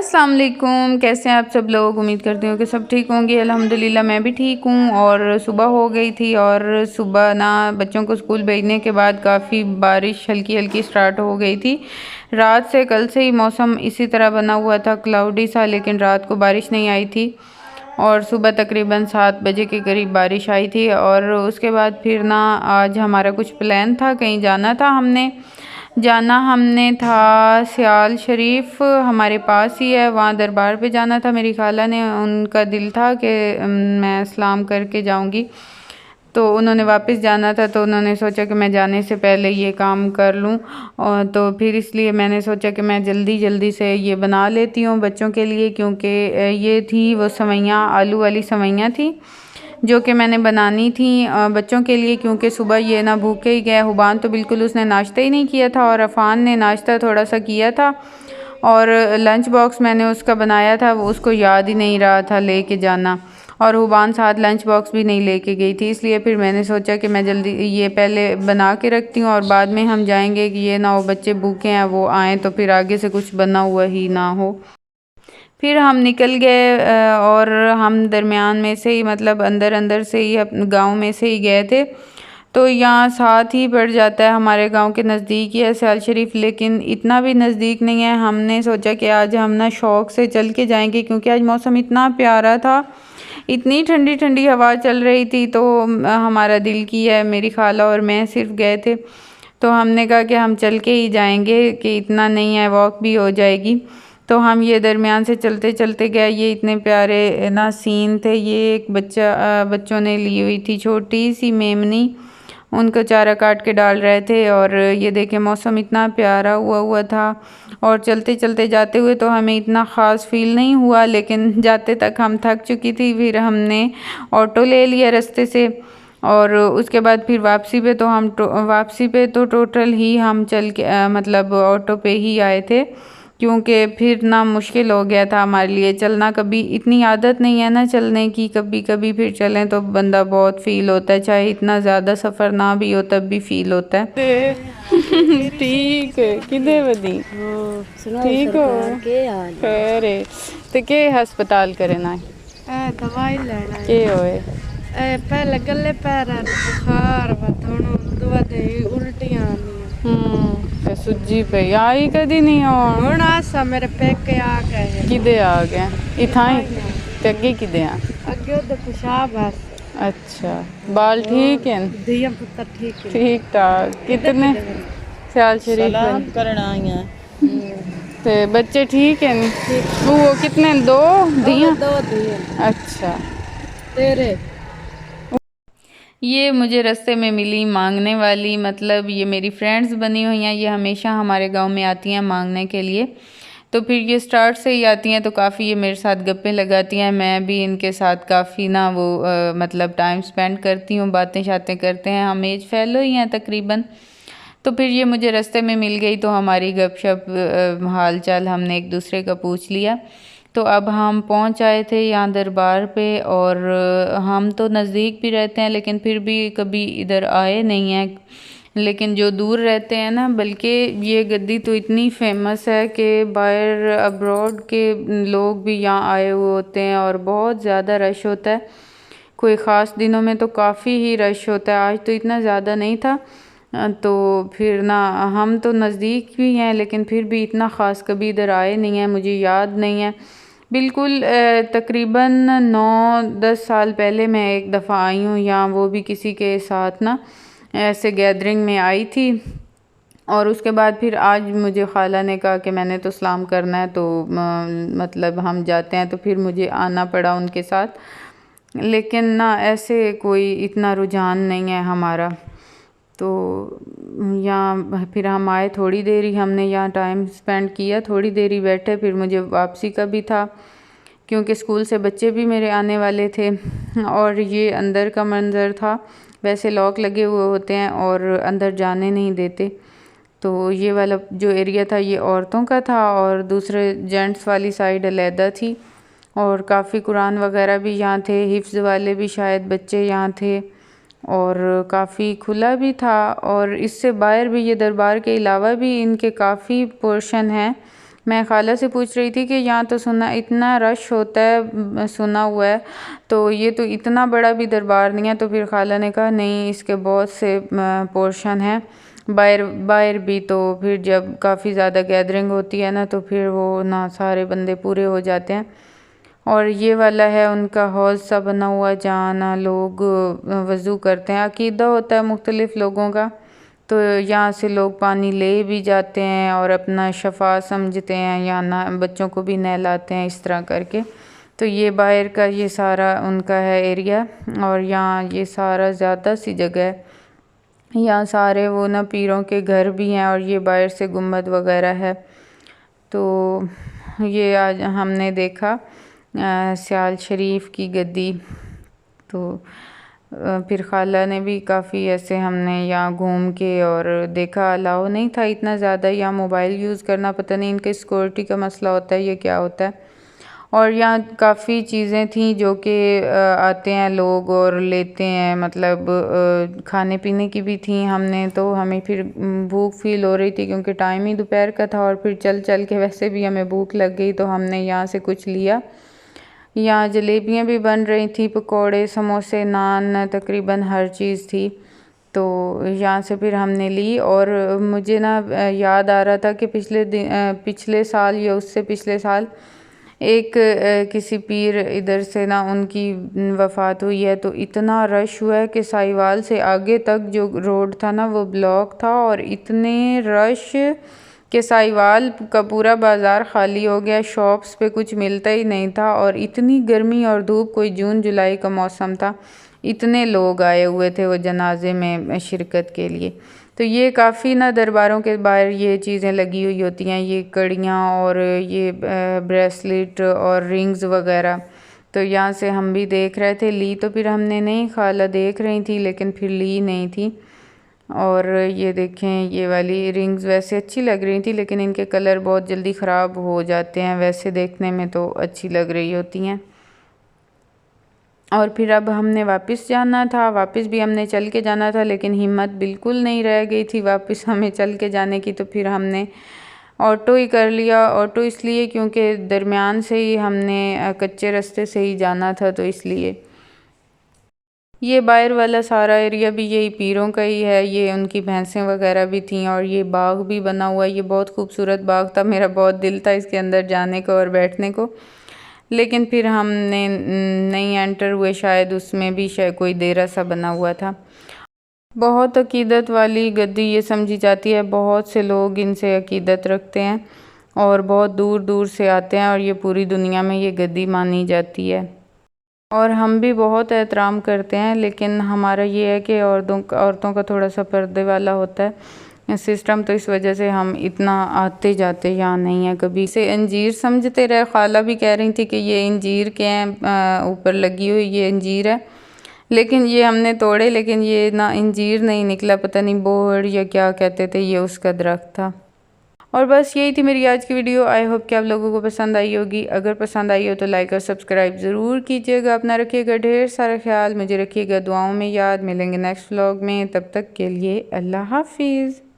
अस्सलाम वालेकुम। कैसे हैं आप सब लोग? उम्मीद करती हूँ कि सब ठीक होंगे। अल्हम्दुलिल्लाह मैं भी ठीक हूँ। और सुबह हो गई थी और सुबह ना बच्चों को स्कूल भेजने के बाद काफ़ी बारिश हल्की हल्की स्टार्ट हो गई थी। रात से कल से ही मौसम इसी तरह बना हुआ था, क्लाउडी सा, लेकिन रात को बारिश नहीं आई थी और सुबह तकरीबन 7 बजे के करीब बारिश आई थी। और उसके बाद फिर ना आज हमारा कुछ प्लान था, कहीं हमने था सियाल शरीफ, हमारे पास ही है, वहाँ दरबार पे जाना था। मेरी खाला ने, उनका दिल था कि मैं इस्लाम करके जाऊँगी, तो उन्होंने वापस जाना था, तो उन्होंने सोचा कि मैं जाने से पहले ये काम कर लूँ। और तो फिर इसलिए मैंने सोचा कि मैं जल्दी जल्दी से ये बना लेती हूँ बच्चों के लिए, क्योंकि ये थी वो सेवइयाँ, आलू वाली सेवइयाँ थी जो कि मैंने बनानी थी बच्चों के लिए, क्योंकि सुबह ये ना भूखे ही गया। हुबान तो बिल्कुल उसने नाश्ता ही नहीं किया था और अफ़ान ने नाश्ता थोड़ा सा किया था, और लंच बॉक्स मैंने उसका बनाया था, वो उसको याद ही नहीं रहा था लेके जाना, और हुबान साथ लंच बॉक्स भी नहीं लेके गई थी। इसलिए फिर मैंने सोचा कि मैं जल्दी ये पहले बना के रखती हूँ और बाद में हम जाएंगे, कि ये ना हो बच्चे भूखे हैं वो आएँ तो फिर आगे से कुछ बना हुआ ही ना हो। फिर हम निकल गए और हम दरमियान में से ही, मतलब अंदर अंदर से ही, अपने गांव में से ही गए थे। तो यहाँ साथ ही पड़ जाता है, हमारे गांव के नज़दीक ही है सियाल शरीफ, लेकिन इतना भी नज़दीक नहीं है। हमने सोचा कि आज हम ना शौक़ से चल के जाएंगे, क्योंकि आज मौसम इतना प्यारा था, इतनी ठंडी ठंडी हवा चल रही थी। तो हमारा दिल किया, मेरी खाला और मैं सिर्फ गए थे, तो हमने कहा कि हम चल के ही जाएंगे, कि इतना नहीं है, वॉक भी हो जाएगी। तो हम ये दरमियान से चलते चलते गए। ये इतने प्यारे ना सीन थे। ये एक बच्चों ने ली हुई थी छोटी सी मेमनी, उनको चारा काट के डाल रहे थे। और ये देखे मौसम इतना प्यारा हुआ था, और चलते चलते जाते हुए तो हमें इतना ख़ास फील नहीं हुआ, लेकिन जाते तक हम थक चुकी थी। फिर हमने ऑटो ले लिया रास्ते से, और उसके बाद फिर वापसी पे तो टोटल ही हम चल के मतलब ऑटो पे ही आए थे, क्योंकि फिर ना मुश्किल हो गया था हमारे लिए चलना। कभी इतनी आदत नहीं है ना चलने की, कभी कभी फिर चलें तो बंदा बहुत फील होता है, चाहे इतना ज़्यादा सफ़र ना भी हो तब भी फील होता है। ठीक है, किधे बदी ठीक हो? खैर है तो के हस्पताल करे ना दवाई लेना के होए? पहले गले पैर बुखार दवा दे उल्टियां ते सुजी पे आई कदी नहीं हो? हुण आसा मेरे पेके आ गए। किदे आ गए? इथाई ते अगे किदे आ? अगे उधर पेशाब है। अच्छा, बाल ठीक हैं? दिया पुत्र ठीक है, ठीक ठाक। कितने सियाल शरीफ सलाम करना आई हैं ते बच्चे ठीक हैं? वो कितने? दो दिया? दो दिया। अच्छा। तेरे ये मुझे रास्ते में मिली मांगने वाली, मतलब ये मेरी फ्रेंड्स बनी हुई हैं, ये हमेशा हमारे गांव में आती हैं मांगने के लिए। तो फिर ये स्टार्ट से ही आती हैं, तो काफ़ी ये मेरे साथ गप्पे लगाती हैं, मैं भी इनके साथ काफ़ी ना वो मतलब टाइम स्पेंड करती हूँ, बातें शातें करते हैं, हम एज फेलो ही हैं तकरीबन। तो फिर ये मुझे रास्ते में मिल गई, तो हमारी गपशप हाल चाल हमने एक दूसरे का पूछ लिया। तो अब हम पहुंच आए थे यहाँ दरबार पे, और हम तो नज़दीक भी रहते हैं, लेकिन फिर भी कभी इधर आए नहीं हैं। लेकिन जो दूर रहते हैं ना, बल्कि ये गद्दी तो इतनी फेमस है कि बाहर अब्रॉड के लोग भी यहाँ आए हुए होते हैं, और बहुत ज़्यादा रश होता है। कोई ख़ास दिनों में तो काफ़ी ही रश होता है, आज तो इतना ज़्यादा नहीं था। तो फिर ना हम तो नज़दीक भी हैं, लेकिन फिर भी इतना ख़ास कभी इधर आए नहीं हैं, मुझे याद नहीं है बिल्कुल। तकरीबन 9-10 साल पहले मैं एक दफ़ा आई हूँ यहाँ, वो भी किसी के साथ ना ऐसे गैदरिंग में आई थी। और उसके बाद फिर आज मुझे खाला ने कहा कि मैंने तो सलाम करना है, तो मतलब हम जाते हैं, तो फिर मुझे आना पड़ा उनके साथ। लेकिन ना ऐसे कोई इतना रुझान नहीं है हमारा। तो यहाँ फिर हम आए, थोड़ी देर ही हमने यहाँ टाइम स्पेंड किया, थोड़ी देर ही बैठे, फिर मुझे वापसी का भी था, क्योंकि स्कूल से बच्चे भी मेरे आने वाले थे। और ये अंदर का मंज़र था, वैसे लॉक लगे हुए होते हैं और अंदर जाने नहीं देते। तो ये वाला जो एरिया था ये औरतों का था, और दूसरे जेंट्स वाली साइड अलहदा थी। और काफ़ी कुरान वगैरह भी यहाँ थे, हिफ्ज़ वाले भी शायद बच्चे यहाँ थे, और काफ़ी खुला भी था। और इससे बाहर भी, ये दरबार के अलावा भी इनके काफ़ी पोर्शन हैं मैं खाला से पूछ रही थी कि यहाँ तो सुना इतना रश होता है, सुना हुआ है, तो ये तो इतना बड़ा भी दरबार नहीं है। तो फिर खाला ने कहा नहीं, इसके बहुत से पोर्शन हैं बाहर बाहर भी। तो फिर जब काफ़ी ज़्यादा गैदरिंग होती है ना, तो फिर वो ना सारे बंदे पूरे हो जाते हैं। और ये वाला है उनका हौज़ सा बना हुआ, जहाँ ना लोग वज़ू करते हैं। अकीदा होता है मुख्तलिफ़ लोगों का, तो यहाँ से लोग पानी ले भी जाते हैं और अपना शफा समझते हैं, या ना बच्चों को भी नहलाते हैं इस तरह करके। तो ये बाहर का ये सारा उनका है एरिया, और यहाँ ये सारा ज़्यादा सी जगह है। यहाँ सारे वो ना पीरों के घर भी हैं, और ये बाहर से गुम्बद वगैरह है। तो ये आज हमने देखा सियाल शरीफ की गद्दी। तो फिर खाला ने भी काफ़ी ऐसे हमने यहाँ घूम के और देखा। अलाउ नहीं था इतना ज़्यादा यहाँ मोबाइल यूज़ करना, पता नहीं इनके सिक्योरिटी का मसला होता है, ये क्या होता है। और यहाँ काफ़ी चीज़ें थी जो कि आते हैं लोग और लेते हैं, मतलब खाने पीने की भी थी। हमने तो हमें फिर भूख फील हो रही थी क्योंकि टाइम ही दोपहर का था, और फिर चल चल के वैसे भी हमें भूख लग गई, तो हमने यहाँ से कुछ लिया। यहाँ जलेबियाँ भी बन रही थी, पकोड़े, समोसे, नान, तकरीबन हर चीज़ थी। तो यहाँ से फिर हमने ली। और मुझे ना याद आ रहा था कि पिछले साल या उससे पिछले साल एक किसी पीर इधर से ना उनकी वफ़ात हुई है। तो इतना रश हुआ है कि साहिवाल से आगे तक जो रोड था ना वो ब्लॉक था, और इतने रश कि साहिवाल का पूरा बाज़ार ख़ाली हो गया, शॉप्स पे कुछ मिलता ही नहीं था। और इतनी गर्मी और धूप, कोई जून जुलाई का मौसम था, इतने लोग आए हुए थे वो जनाजे में शिरकत के लिए। तो ये काफ़ी ना दरबारों के बाहर ये चीज़ें लगी हुई होती हैं, ये कड़ियाँ और ये ब्रेसलेट और रिंग्स वगैरह। तो यहाँ से हम भी देख रहे थे, ली तो फिर हमने नहीं, खाला देख रही थी लेकिन फिर ली नहीं थी। और ये देखें, ये वाली रिंग्स वैसे अच्छी लग रही थी, लेकिन इनके कलर बहुत जल्दी ख़राब हो जाते हैं, वैसे देखने में तो अच्छी लग रही होती हैं। और फिर अब हमने वापस जाना था, वापस भी हमने चल के जाना था, लेकिन हिम्मत बिल्कुल नहीं रह गई थी वापस हमें चल के जाने की। तो फिर हमने ऑटो ही कर लिया। ऑटो इसलिए क्योंकि दरमियान से ही हमने कच्चे रास्ते से ही जाना था, तो इसलिए। ये बाहर वाला सारा एरिया भी यही पीरों का ही है, ये उनकी भैंसें वगैरह भी थीं, और ये बाग भी बना हुआ है। ये बहुत खूबसूरत बाग था, मेरा बहुत दिल था इसके अंदर जाने को और बैठने को, लेकिन फिर हमने नहीं एंटर हुए। शायद उसमें भी शायद कोई देरा सा बना हुआ था। बहुत अकीदत वाली गद्दी ये समझी जाती है, बहुत से लोग इनसे अकीदत रखते हैं और बहुत दूर दूर से आते हैं, और ये पूरी दुनिया में ये गद्दी मानी जाती है। और हम भी बहुत एहतराम करते हैं, लेकिन हमारा ये है कि औरतों का थोड़ा सा पर्दे वाला होता है सिस्टम, तो इस वजह से हम इतना आते जाते यहाँ नहीं है कभी। इसे अंजीर समझते रहे, खाला भी कह रही थी कि ये अंजीर के हैं, ऊपर लगी हुई ये अंजीर है, लेकिन ये हमने तोड़े, लेकिन ये ना अंजीर नहीं निकला, पता नहीं बोहड़ या क्या कहते थे, ये उसका दरख्त था। और बस यही थी मेरी आज की वीडियो। आई होप कि आप लोगों को पसंद आई होगी। अगर पसंद आई हो तो लाइक और सब्सक्राइब ज़रूर कीजिएगा। अपना रखिएगा ढेर सारा ख्याल, मुझे रखिएगा दुआओं में याद। मिलेंगे नेक्स्ट व्लॉग में, तब तक के लिए अल्लाह हाफिज़।